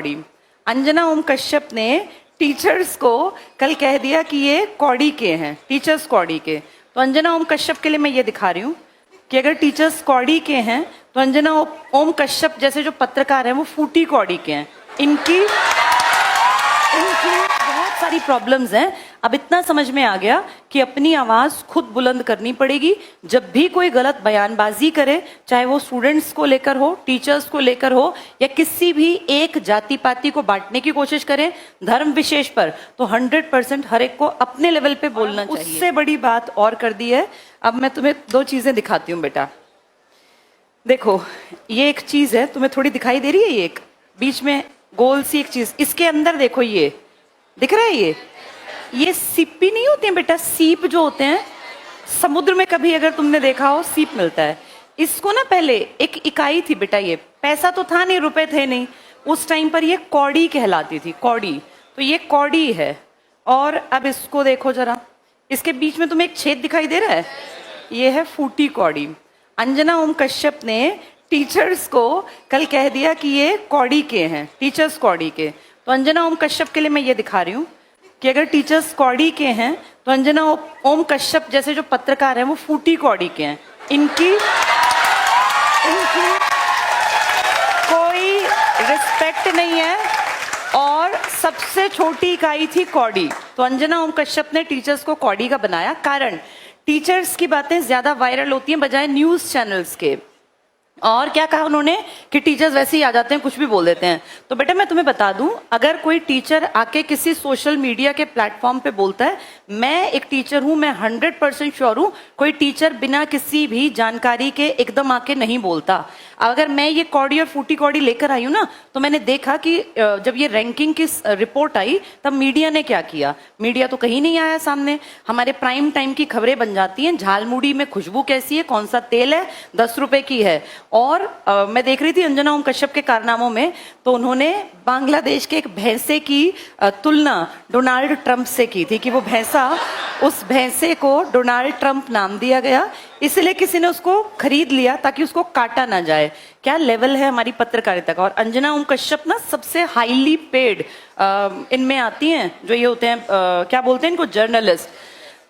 कौड़ी। अंजना ओम कश्यप ने टीचर्स को कल कह दिया कि ये कौड़ी के हैं, टीचर्स कौड़ी के। तो अंजना ओम कश्यप के लिए मैं ये दिखा रही हूँ कि अगर टीचर्स कौड़ी के हैं तो अंजना ओम कश्यप जैसे जो पत्रकार हैं वो फूटी कौड़ी के हैं। इनकी बहुत सारी प्रॉब्लम्स हैं। अब इतना समझ में आ गया कि अपनी आवाज खुद बुलंद करनी पड़ेगी। जब भी कोई गलत बयानबाजी करे, चाहे वो स्टूडेंट्स को लेकर हो, टीचर्स को लेकर हो, या किसी भी एक जाति पाति को बांटने की कोशिश करें धर्म विशेष पर, तो 100% हर एक को अपने लेवल पे बोलना चाहिए। उससे बड़ी बात और कर दी है। अब मैं तुम्हें दो चीजें दिखाती हूँ बेटा। देखो, ये एक चीज है, तुम्हें थोड़ी दिखाई दे रही है? ये एक बीच में गोल सी एक चीज, इसके अंदर देखो, ये दिख रहा है? ये सीपी नहीं होते हैं बेटा, सीप जो होते हैं समुद्र में, कभी अगर तुमने देखा हो सीप मिलता है। इसको ना पहले एक इकाई थी बेटा, ये पैसा तो था नहीं, रुपए थे नहीं उस टाइम पर, ये कौड़ी कहलाती थी, कौड़ी। तो ये कौड़ी है। और अब इसको देखो जरा, इसके बीच में तुम्हें एक छेद दिखाई दे रहा है, ये है फूटी कौड़ी। अंजना ओम कश्यप ने टीचर्स को कल कह दिया कि ये कौड़ी के हैं, टीचर्स कौड़ी के। तो अंजना ओम कश्यप के लिए मैं ये दिखा रही हूँ कि अगर टीचर्स कौड़ी के हैं तो अंजना ओम कश्यप जैसे जो पत्रकार हैं वो फूटी कौड़ी के हैं। इनकी कोई रिस्पेक्ट नहीं है। और सबसे छोटी इकाई थी कौड़ी। तो अंजना ओम कश्यप ने टीचर्स को कौड़ी का बनाया। कारण, टीचर्स की बातें ज्यादा वायरल होती हैं बजाय न्यूज चैनल्स के। और क्या कहा उन्होंने कि टीचर्स वैसे ही आ जाते हैं, कुछ भी बोल देते हैं। तो बेटा मैं तुम्हें बता दूं, अगर कोई टीचर आके किसी सोशल मीडिया के प्लेटफॉर्म पे बोलता है, मैं एक टीचर हूं, मैं 100% श्योर हूं कोई टीचर बिना किसी भी जानकारी के एकदम आके नहीं बोलता। अगर मैं ये कौड़ी और फूटी कौड़ी लेकर आई हूं ना, तो मैंने देखा कि जब ये रैंकिंग की रिपोर्ट आई तब मीडिया ने क्या किया। मीडिया तो कहीं नहीं आया सामने। हमारे प्राइम टाइम की खबरें बन जाती हैं, झालमुड़ी में खुशबू कैसी है, कौन सा तेल है, 10 रुपए की है। और मैं देख रही थी अंजना ओम कश्यप के कारनामों में, तो उन्होंने बांग्लादेश के एक भैंसे की तुलना डोनाल्ड ट्रंप से की थी कि वो भैंसा, उस भैंसे को डोनाल्ड ट्रंप नाम दिया गया, इसलिए किसी ने उसको खरीद लिया ताकि उसको काटा ना जाए। क्या लेवल है हमारी पत्रकारिता का। और अंजना ओम कश्यप ना सबसे हाईली पेड इनमें आती हैं, जो ये होते हैं क्या बोलते हैं इनको, जर्नलिस्ट।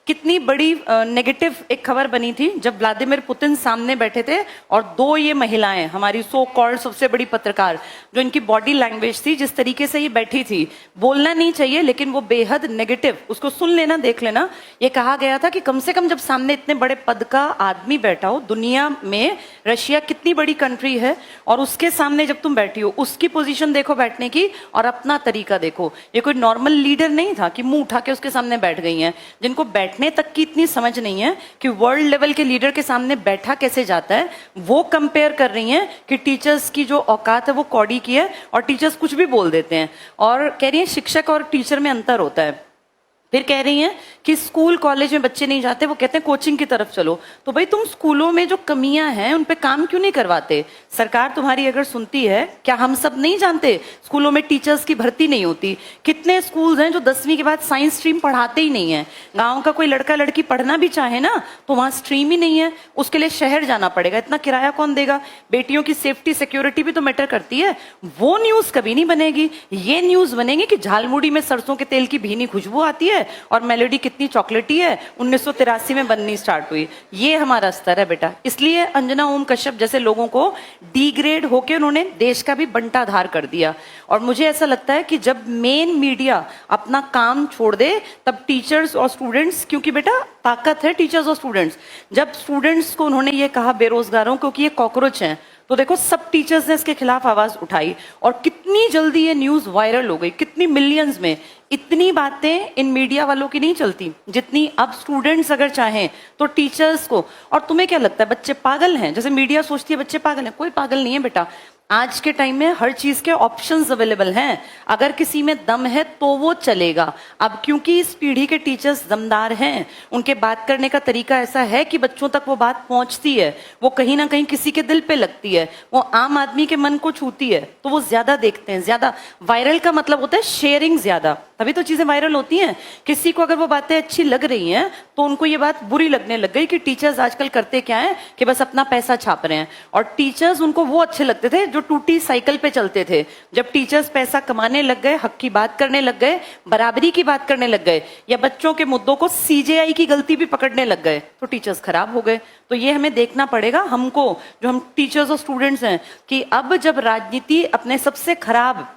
कितनी बड़ी नेगेटिव एक खबर बनी थी जब व्लादिमीर पुतिन सामने बैठे थे और दो ये महिलाएं, हमारी सो कॉल्ड सबसे बड़ी पत्रकार, जो इनकी बॉडी लैंग्वेज थी, जिस तरीके से ये बैठी थी, बोलना नहीं चाहिए लेकिन वो बेहद नेगेटिव, उसको सुन लेना, देख लेना। ये कहा गया था कि कम से कम जब सामने इतने बड़े पद का आदमी बैठा हो, दुनिया में रशिया कितनी बड़ी कंट्री है, और उसके सामने जब तुम बैठी हो, उसकी पोजीशन देखो बैठने की और अपना तरीका देखो। ये कोई नॉर्मल लीडर नहीं था कि मुंह उठा के उसके सामने बैठ गई हैं, जिनको बैठने तक की इतनी समझ नहीं है कि वर्ल्ड लेवल के लीडर के सामने बैठा कैसे जाता है। वो कंपेयर कर रही हैं कि टीचर्स की जो औकात है वो कौड़ी की है, और टीचर्स कुछ भी बोल देते हैं। और कह रही हैं शिक्षक और टीचर में अंतर होता है। फिर कह रही हैं कि स्कूल कॉलेज में बच्चे नहीं जाते, वो कहते हैं कोचिंग की तरफ चलो। तो भाई तुम स्कूलों में जो कमियां हैं उन पे काम क्यों नहीं करवाते? सरकार तुम्हारी अगर सुनती है, क्या हम सब नहीं जानते स्कूलों में टीचर्स की भर्ती नहीं होती? कितने स्कूल्स हैं जो 10वीं के बाद साइंस स्ट्रीम पढ़ाते ही नहीं है। गाँव का कोई लड़का लड़की पढ़ना भी चाहे ना तो वहां स्ट्रीम ही नहीं है, उसके लिए शहर जाना पड़ेगा। इतना किराया कौन देगा? बेटियों की सेफ्टी सिक्योरिटी भी तो मैटर करती है। वो न्यूज कभी नहीं बनेगी। ये न्यूज बनेगी कि झालमुड़ी में सरसों के तेल की भीनी खुशबू आती है और मेलोडी कितनी चॉकलेटी है, 1983 में बननी स्टार्ट हुई। ये हमारा स्तर है बेटा। इसलिए अंजना ओम कश्यप जैसे लोगों को डिग्रेड होके उन्होंने देश का भी बंटाधार कर दिया। और मुझे ऐसा लगता है कि जब मेन मीडिया अपना काम छोड़ दे तब टीचर्स और स्टूडेंट्स, क्योंकि बेटा ताकत है टीचर्स और स्टूडेंट्स। जब स्टूडेंट्स को उन्होंने ये कहा बेरोजगारों को कि ये कॉकरोच हैं, तो देखो सब टीचर्स ने इसके खिलाफ आवाज उठाई और कितनी जल्दी ये न्यूज वायरल हो गई, कितनी मिलियंस में। इतनी बातें इन मीडिया वालों की नहीं चलती जितनी अब स्टूडेंट्स अगर चाहें तो टीचर्स को। और तुम्हें क्या लगता है बच्चे पागल हैं? जैसे मीडिया सोचती है बच्चे पागल हैं, कोई पागल नहीं है बेटा। आज के टाइम में हर चीज के ऑप्शंस अवेलेबल हैं। अगर किसी में दम है तो वो चलेगा। अब क्योंकि इस पीढ़ी के टीचर्स दमदार हैं, उनके बात करने का तरीका ऐसा है कि बच्चों तक वो बात पहुंचती है, वो कहीं ना कहीं किसी के दिल पे लगती है, वो आम आदमी के मन को छूती है, तो वो ज्यादा देखते हैं। ज्यादा वायरल का मतलब होता है शेयरिंग ज्यादा। तभी तो चीजें वायरल होती हैं। किसी को अगर वो बातें अच्छी लग रही हैं तो उनको ये बात बुरी लगने लग गई कि टीचर्स आजकल करते क्या है कि बस अपना पैसा छाप रहे हैं। और टीचर्स उनको वो अच्छे लगते थे जो टूटी साइकिल पे चलते थे। जब टीचर्स पैसा कमाने लग गए, हक की बात करने लग गए, बराबरी की बात करने लग गए, या बच्चों के मुद्दों को सीजेआई की गलती भी पकड़ने लग गए, तो टीचर्स खराब हो गए। तो ये हमें देखना पड़ेगा हमको, जो हम टीचर्स और स्टूडेंट्स हैं, कि अब जब राजनीति अपने सबसे खराब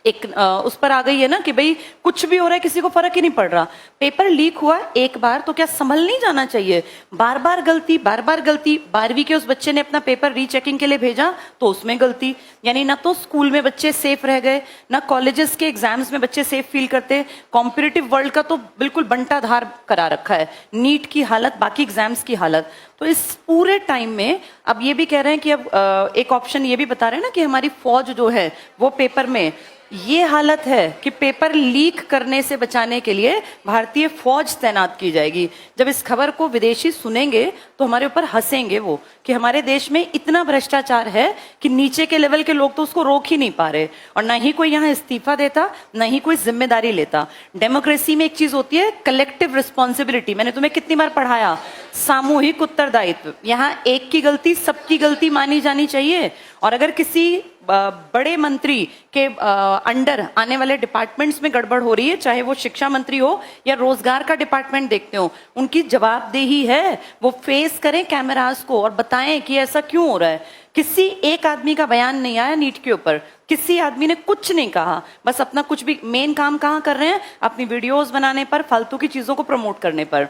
एक उस पर आ गई है ना कि भाई कुछ भी हो रहा है, किसी को फर्क ही नहीं पड़ रहा। पेपर लीक हुआ एक बार तो क्या संभल नहीं जाना चाहिए? बार बार गलती, बार बार गलती। 12वीं के उस बच्चे ने अपना पेपर रीचेकिंग के लिए भेजा तो उसमें गलती। यानी ना तो स्कूल में बच्चे सेफ रह गए, ना कॉलेजेस के एग्जाम्स में बच्चे सेफ फील करते। कॉम्पिटिटिव वर्ल्ड का तो बिल्कुल बंटाधार करा रखा है, नीट की हालत, बाकी एग्जाम्स की हालत। तो इस पूरे टाइम में अब ये भी कह रहे हैं कि अब एक ऑप्शन ये भी बता रहे हैं ना कि हमारी फौज जो है वो पेपर में, ये हालत है कि पेपर लीक करने से बचाने के लिए भारतीय फौज तैनात की जाएगी। जब इस खबर को विदेशी सुनेंगे तो हमारे ऊपर हंसेंगे वो कि हमारे देश में इतना भ्रष्टाचार है कि नीचे के लेवल के लोग तो उसको रोक ही नहीं पा रहे, और ना ही कोई यहाँ इस्तीफा देता, ना ही कोई जिम्मेदारी लेता। डेमोक्रेसी में एक चीज होती है कलेक्टिव रिस्पॉन्सिबिलिटी। मैंने तुम्हें कितनी बार पढ़ाया, सामूहिक उत्तरदायित्व। यहाँ एक की गलती सबकी गलती मानी जानी चाहिए। और अगर किसी बड़े मंत्री के अंडर आने वाले डिपार्टमेंट्स में गड़बड़ हो रही है, चाहे वो शिक्षा मंत्री हो या रोजगार का डिपार्टमेंट देखते हो, उनकी जवाबदेही है वो फेस करें कैमरास को और बताएं कि ऐसा क्यों हो रहा है। किसी एक आदमी का बयान नहीं आया नीट के ऊपर, किसी आदमी ने कुछ नहीं कहा, बस अपना कुछ भी मेन काम कहाँ कर रहे हैं, अपनी वीडियोस बनाने पर, फालतू की चीजों को प्रमोट करने पर।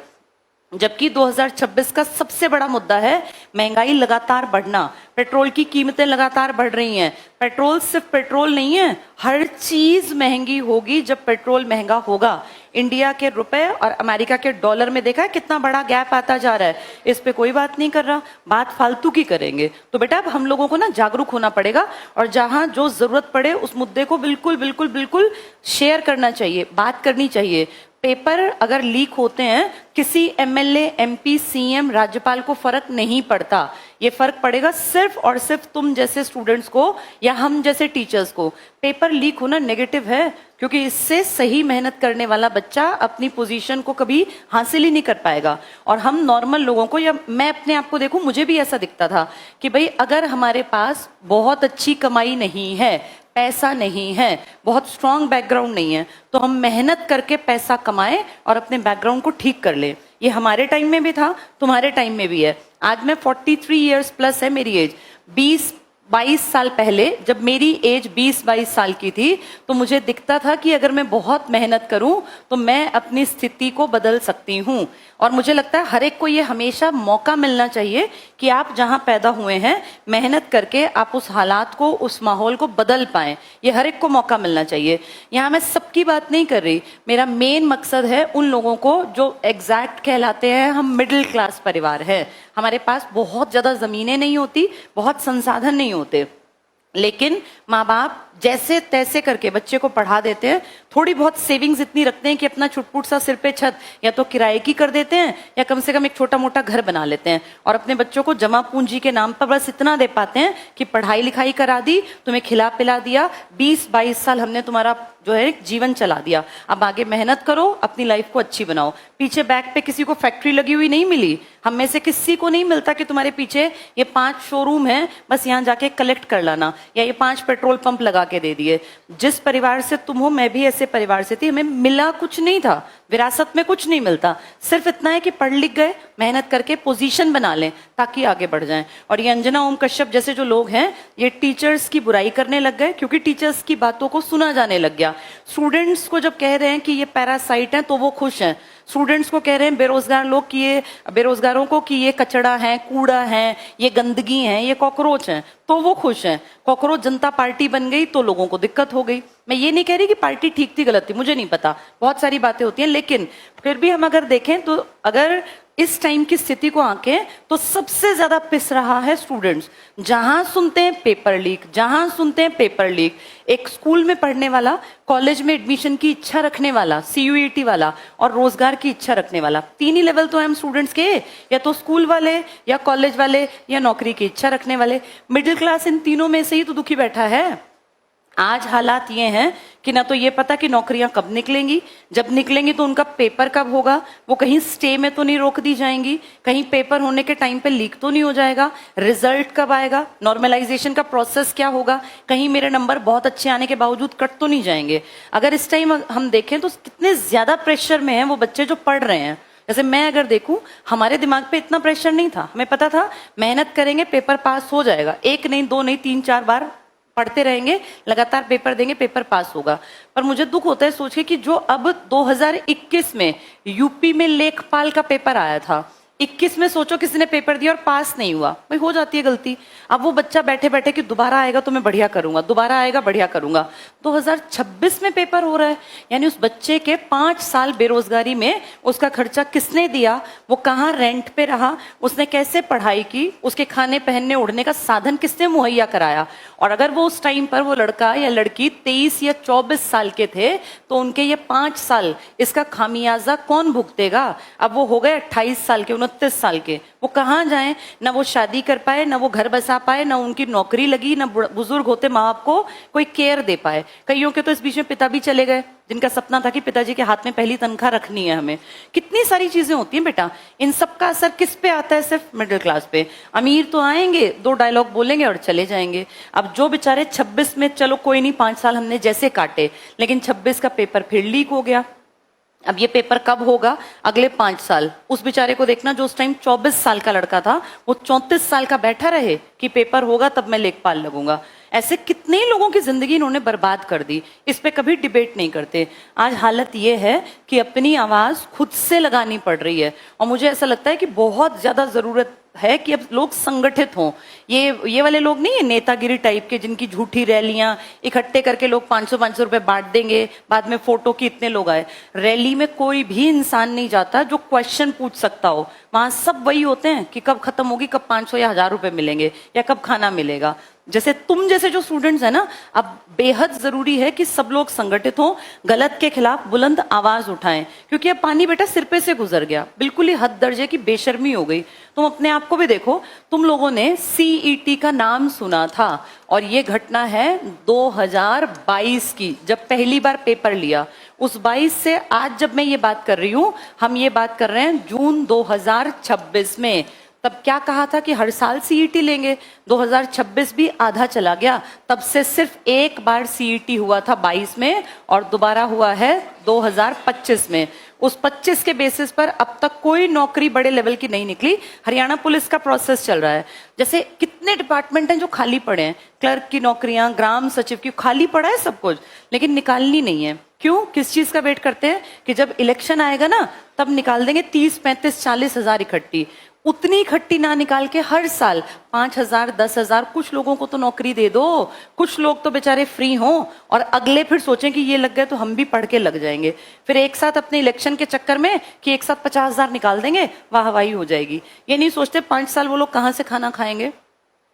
जबकि 2026 का सबसे बड़ा मुद्दा है महंगाई लगातार बढ़ना, पेट्रोल की कीमतें लगातार बढ़ रही हैं। पेट्रोल सिर्फ पेट्रोल नहीं है, हर चीज महंगी होगी जब पेट्रोल महंगा होगा। इंडिया के रुपए और अमेरिका के डॉलर में देखा है कितना बड़ा गैप आता जा रहा है। इस पे कोई बात नहीं कर रहा, बात फालतू की करेंगे। तो बेटा अब हम लोगों को ना जागरूक होना पड़ेगा, और जहां जो जरूरत पड़े उस मुद्दे को बिल्कुल बिल्कुल बिल्कुल शेयर करना चाहिए, बात करनी चाहिए। पेपर अगर लीक होते हैं, किसी एमएलए, एमपी, सीएम, राज्यपाल को फर्क नहीं पड़ता। ये फर्क पड़ेगा सिर्फ और सिर्फ तुम जैसे स्टूडेंट्स को या हम जैसे टीचर्स को। पेपर लीक होना नेगेटिव है, क्योंकि इससे सही मेहनत करने वाला बच्चा अपनी पोजीशन को कभी हासिल ही नहीं कर पाएगा। और हम नॉर्मल लोगों को, या मैं अपने आप को देखूं, मुझे भी ऐसा दिखता था कि भाई अगर हमारे पास बहुत अच्छी कमाई नहीं है, पैसा नहीं है, बहुत स्ट्रांग बैकग्राउंड नहीं है, तो हम मेहनत करके पैसा कमाएं और अपने बैकग्राउंड को ठीक कर लें। ये हमारे टाइम में भी था, तुम्हारे टाइम में भी है। आज मैं 43 इयर्स प्लस है मेरी एज। 20-22 साल पहले जब मेरी एज 20-22 साल की थी तो मुझे दिखता था कि अगर मैं बहुत मेहनत करूं तो मैं अपनी स्थिति को बदल सकती हूं। और मुझे लगता है हर एक को ये हमेशा मौका मिलना चाहिए कि आप जहां पैदा हुए हैं, मेहनत करके आप उस हालात को, उस माहौल को बदल पाएं। ये हर एक को मौका मिलना चाहिए। यहाँ मैं सबकी बात नहीं कर रही, मेरा मेन मकसद है उन लोगों को जो एग्जैक्ट कहलाते हैं हम मिडिल क्लास परिवार है। हमारे पास बहुत ज्यादा जमीनें नहीं होती, बहुत संसाधन नहीं होते, लेकिन माँ बाप जैसे तैसे करके बच्चे को पढ़ा देते हैं। थोड़ी बहुत सेविंग्स इतनी रखते हैं कि अपना छुटपुट सा सिर पे छत या तो किराए की कर देते हैं या कम से कम एक छोटा मोटा घर बना लेते हैं, और अपने बच्चों को जमा पूंजी के नाम पर बस इतना दे पाते हैं कि पढ़ाई लिखाई करा दी, तुम्हें खिला पिला दिया, 20-22 साल हमने तुम्हारा जो है जीवन चला दिया, अब आगे मेहनत करो, अपनी लाइफ को अच्छी बनाओ। पीछे बैक पे किसी को फैक्ट्री लगी हुई नहीं मिली, हम में से किसी को नहीं मिलता कि तुम्हारे पीछे ये 5 शोरूम है, बस यहाँ जाके कलेक्ट कर लाना, या ये 5 पेट्रोल पंप लगा के दे दिए। जिस परिवार से तुम हो, मैं भी ऐसे परिवार से थी, हमें मिला कुछ नहीं था, विरासत में कुछ नहीं मिलता, सिर्फ इतना है कि पढ़ लिख गए, मेहनत करके पोजीशन बना लें ताकि आगे बढ़ जाएं। और ये अंजना ओम कश्यप जैसे जो लोग हैं, ये टीचर्स की बुराई करने लग गए क्योंकि टीचर्स की बातों को सुना जाने लग गया। स्टूडेंट्स को जब कह रहे हैं कि ये पैरासाइट हैं तो वो खुश हैं। स्टूडेंट्स को कह रहे हैं बेरोजगार लोग कि ये बेरोजगारों को कि ये कचड़ा है, कूड़ा है, ये गंदगी है, ये कॉकरोच हैं, तो वो खुश हैं। कॉकरोच जनता पार्टी बन गई तो लोगों को दिक्कत हो गई। मैं ये नहीं कह रही कि पार्टी ठीक थी गलत थी, मुझे नहीं पता, बहुत सारी बातें होती हैं, लेकिन फिर भी हम अगर देखें तो अगर इस टाइम की स्थिति को आंकें तो सबसे ज्यादा पिस रहा है स्टूडेंट्स। जहां सुनते हैं पेपर लीक, जहां सुनते हैं पेपर लीक। एक स्कूल में पढ़ने वाला, कॉलेज में एडमिशन की इच्छा रखने वाला, CUET वाला और रोजगार की इच्छा रखने वाला, 3 ही लेवल तो है हम स्टूडेंट्स के, या तो स्कूल वाले या कॉलेज वाले या नौकरी की इच्छा रखने वाले। मिडिल क्लास इन तीनों में से ही तो दुखी बैठा है। आज हालात ये हैं कि ना तो ये पता कि नौकरियां कब निकलेंगी, जब निकलेंगी तो उनका पेपर कब होगा, वो कहीं स्टे में तो नहीं रोक दी जाएंगी, कहीं पेपर होने के टाइम पे लीक तो नहीं हो जाएगा, रिजल्ट कब आएगा, नॉर्मलाइजेशन का प्रोसेस क्या होगा, कहीं मेरे नंबर बहुत अच्छे आने के बावजूद कट तो नहीं जाएंगे। अगर इस टाइम हम देखें तो कितने ज्यादा प्रेशर में हैं वो बच्चे जो पढ़ रहे हैं। जैसे मैं अगर देखूं, हमारे दिमाग पे इतना प्रेशर नहीं था, हमें पता था मेहनत करेंगे पेपर पास हो जाएगा, एक नहीं दो नहीं 3-4 बार पढ़ते रहेंगे, लगातार पेपर देंगे, पेपर पास होगा। पर मुझे दुख होता है सोच के कि जो अब 2021 में यूपी में लेखपाल का पेपर आया था, 21 में सोचो किसी ने पेपर दिया और पास नहीं हुआ, भाई हो जाती है गलती। अब वो बच्चा बैठे बैठे कि दोबारा आएगा तो मैं बढ़िया करूंगा, दोबारा आएगा बढ़िया करूंगा। 2026 में पेपर हो रहा है, यानी उस बच्चे के 5 साल बेरोजगारी में उसका खर्चा किसने दिया, वो कहाँ रेंट पे रहा, उसने कैसे पढ़ाई की, उसके खाने पहनने उड़ने का साधन किसने मुहैया कराया। और अगर वो उस टाइम पर वो लड़का या लड़की 23 या 24 साल के थे तो उनके ये 5 साल इसका खामियाजा कौन भुगतेगा। अब वो हो गए 28 साल के, 29 साल के, वो कहाँ जाएं, ना वो शादी कर पाए, ना वो घर बसा पाए, ना उनकी नौकरी लगी, ना बुजुर्ग होते माँ बाप को कोई केयर दे पाए। कईयों के तो इस बीच में पिता भी चले गए, जिनका सपना था कि पिताजी के हाथ में पहली तनख्वाह रखनी है हमें। कितनी सारी चीजें होती हैं बेटा, इन सब का असर किस पे आता है, सिर्फ मिडिल क्लास पे। अमीर तो आएंगे, 2 डायलॉग बोलेंगे और चले जाएंगे। अब जो बेचारे 26 में, चलो कोई नहीं 5 साल हमने जैसे काटे, लेकिन 26 का पेपर फिर लीक हो गया। अब ये पेपर कब होगा, अगले 5 साल। उस बेचारे को देखना जो उस टाइम 24 साल का लड़का था, वो 34 साल का बैठा रहे कि पेपर होगा तब मैं लेखपाल लगूंगा। ऐसे कितने लोगों की जिंदगी इन्होंने बर्बाद कर दी, इस पे कभी डिबेट नहीं करते। आज हालत ये है कि अपनी आवाज खुद से लगानी पड़ रही है, और मुझे ऐसा लगता है कि बहुत ज्यादा जरूरत है कि अब लोग संगठित हों। ये वाले लोग नहीं है नेतागिरी टाइप के, जिनकी झूठी रैलियां इकट्ठे करके लोग 500-500 रुपए बांट देंगे, बाद में फोटो की इतने लोग आए। रैली में कोई भी इंसान नहीं जाता जो क्वेश्चन पूछ सकता हो, वहां सब वही होते हैं कि कब खत्म होगी, कब 500 या 1000 रुपए मिलेंगे, या कब खाना मिलेगा। जैसे तुम जैसे जो स्टूडेंट्स है ना, अब बेहद जरूरी है कि सब लोग संगठित हों, गलत के खिलाफ बुलंद आवाज उठाएं, क्योंकि अब पानी बेटा सिर पे से गुजर गया, बिल्कुल ही हद दर्जे की बेशर्मी हो गई। तुम अपने आप को भी देखो, तुम लोगों ने सीईटी का नाम सुना था, और ये घटना है 2022 की, जब पहली बार पेपर लिया। उस 22 से आज जब मैं ये बात कर रही हूं, हम ये बात कर रहे हैं जून 2026 में। तब क्या कहा था कि हर साल सीईटी लेंगे, 2026 भी आधा चला गया, तब से सिर्फ एक बार सीईटी हुआ था 22 में, और दोबारा हुआ है 2025 में। उस 25 के बेसिस पर अब तक कोई नौकरी बड़े लेवल की नहीं निकली। हरियाणा पुलिस का प्रोसेस चल रहा है। जैसे कितने डिपार्टमेंट हैं जो खाली पड़े हैं, क्लर्क की नौकरियां, ग्राम सचिव की, खाली पड़ा है सब कुछ, लेकिन निकालनी नहीं है। क्यों, किस चीज का वेट करते हैं कि जब इलेक्शन आएगा ना तब निकाल देंगे 30, 35, 40 हजार इकट्ठी। उतनी इकट्ठी ना निकाल के हर साल 5,000, 10,000, कुछ लोगों को तो नौकरी दे दो, कुछ लोग तो बेचारे फ्री हों, और अगले फिर सोचें कि ये लग गए तो हम भी पढ़ के लग जाएंगे। फिर एक साथ अपने इलेक्शन के चक्कर में कि एक साथ 50,000 निकाल देंगे, वाहवाही हो जाएगी। ये नहीं सोचते 5 साल वो लोग कहाँ से खाना खाएंगे,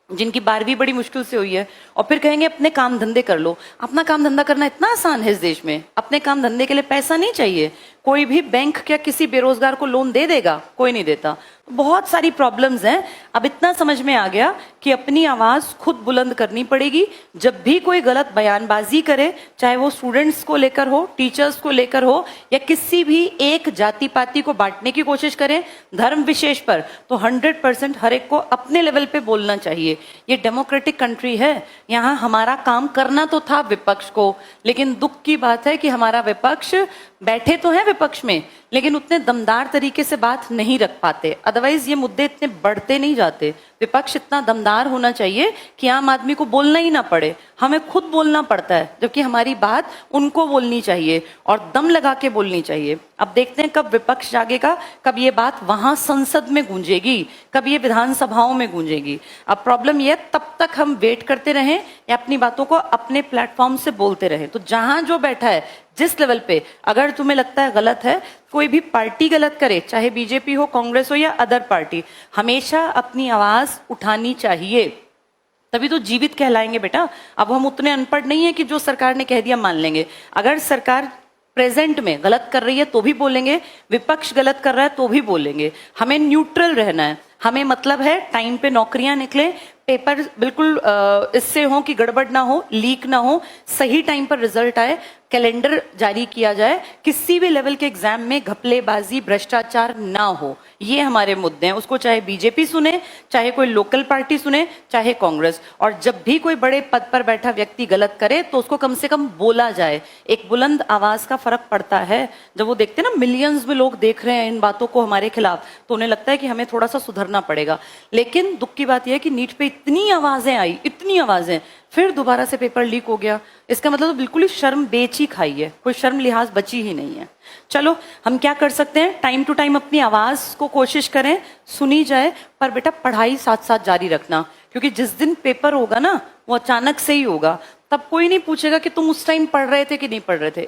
जिनकी 12वीं बड़ी मुश्किल से हुई है, और फिर कहेंगे अपने काम धंधे कर लो। अपना काम धंधा करना इतना आसान है इस देश में? अपने काम धंधे के लिए पैसा नहीं चाहिए। कोई भी बैंक क्या किसी बेरोजगार को लोन दे देगा? कोई नहीं देता। बहुत सारी प्रॉब्लम्स हैं। अब इतना समझ में आ गया कि अपनी आवाज खुद बुलंद करनी पड़ेगी। जब भी कोई गलत बयानबाजी करे, चाहे वो स्टूडेंट्स को लेकर हो, टीचर्स को लेकर हो, या किसी भी एक जाति पाति को बांटने की कोशिश करें धर्म विशेष पर, तो 100% हर एक को अपने लेवल पे बोलना चाहिए। ये डेमोक्रेटिक कंट्री है, यहाँ हमारा काम करना तो था विपक्ष को, लेकिन दुख की बात है कि हमारा विपक्ष बैठे तो हैं विपक्ष में, लेकिन उतने दमदार तरीके से बात नहीं रख पाते। अदरवाइज ये मुद्दे इतने बढ़ते नहीं जाते। विपक्ष इतना दमदार होना चाहिए कि आम आदमी को बोलना ही ना पड़े, हमें खुद बोलना पड़ता है, जबकि हमारी बात उनको बोलनी चाहिए और दम लगा के बोलनी चाहिए। अब देखते हैं कब विपक्ष जागेगा, कब ये बात वहां संसद में गूंजेगी, कब ये विधानसभाओं में गूंजेगी। अब प्रॉब्लम ये, तब तक हम वेट करते रहें या अपनी बातों को अपने प्लेटफॉर्म से बोलते रहें। तो जहां जो बैठा है, जिस लेवल पे, अगर तुम्हें लगता है गलत है, कोई भी पार्टी गलत करे, चाहे बीजेपी हो, कांग्रेस हो या अदर पार्टी, हमेशा अपनी आवाज उठानी चाहिए, तभी तो जीवित कहलाएंगे बेटा। अब हम उतने अनपढ़ नहीं है कि जो सरकार ने कह दिया मान लेंगे। अगर सरकार प्रेजेंट में गलत कर रही है तो भी बोलेंगे, विपक्ष गलत कर रहा है तो भी बोलेंगे। हमें न्यूट्रल रहना है। हमें मतलब है टाइम पे नौकरियां निकले, पेपर बिल्कुल इससे हो कि गड़बड़ ना हो, लीक ना हो, सही टाइम पर रिजल्ट आए, कैलेंडर जारी किया जाए, किसी भी लेवल के एग्जाम में घपलेबाजी भ्रष्टाचार ना हो, ये हमारे मुद्दे हैं। उसको चाहे बीजेपी सुने, चाहे कोई लोकल पार्टी सुने, चाहे कांग्रेस। और जब भी कोई बड़े पद पर बैठा व्यक्ति गलत करे तो उसको कम से कम बोला जाए। एक बुलंद आवाज का फर्क पड़ता है। जब वो देखते हैं ना मिलियंस में लोग देख रहे हैं इन बातों को हमारे खिलाफ, तो उन्हें लगता है कि हमें थोड़ा सा सुधरना पड़ेगा। लेकिन दुख की बात यह है कि नीट पे इतनी आवाजें आई, इतनी आवाजें, फिर दोबारा से पेपर लीक हो गया। इसका मतलब तो बिल्कुल ही शर्म बेच ही खाई है, कोई शर्म लिहाज बची ही नहीं है। चलो हम क्या कर सकते हैं, टाइम टू टाइम अपनी आवाज को कोशिश करें, सुनी जाए, पर बेटा पढ़ाई साथ साथ जारी रखना, क्योंकि जिस दिन पेपर होगा ना वो अचानक से ही होगा। तब कोई नहीं पूछेगा कि तुम उस टाइम पढ़ रहे थे कि नहीं पढ़ रहे थे।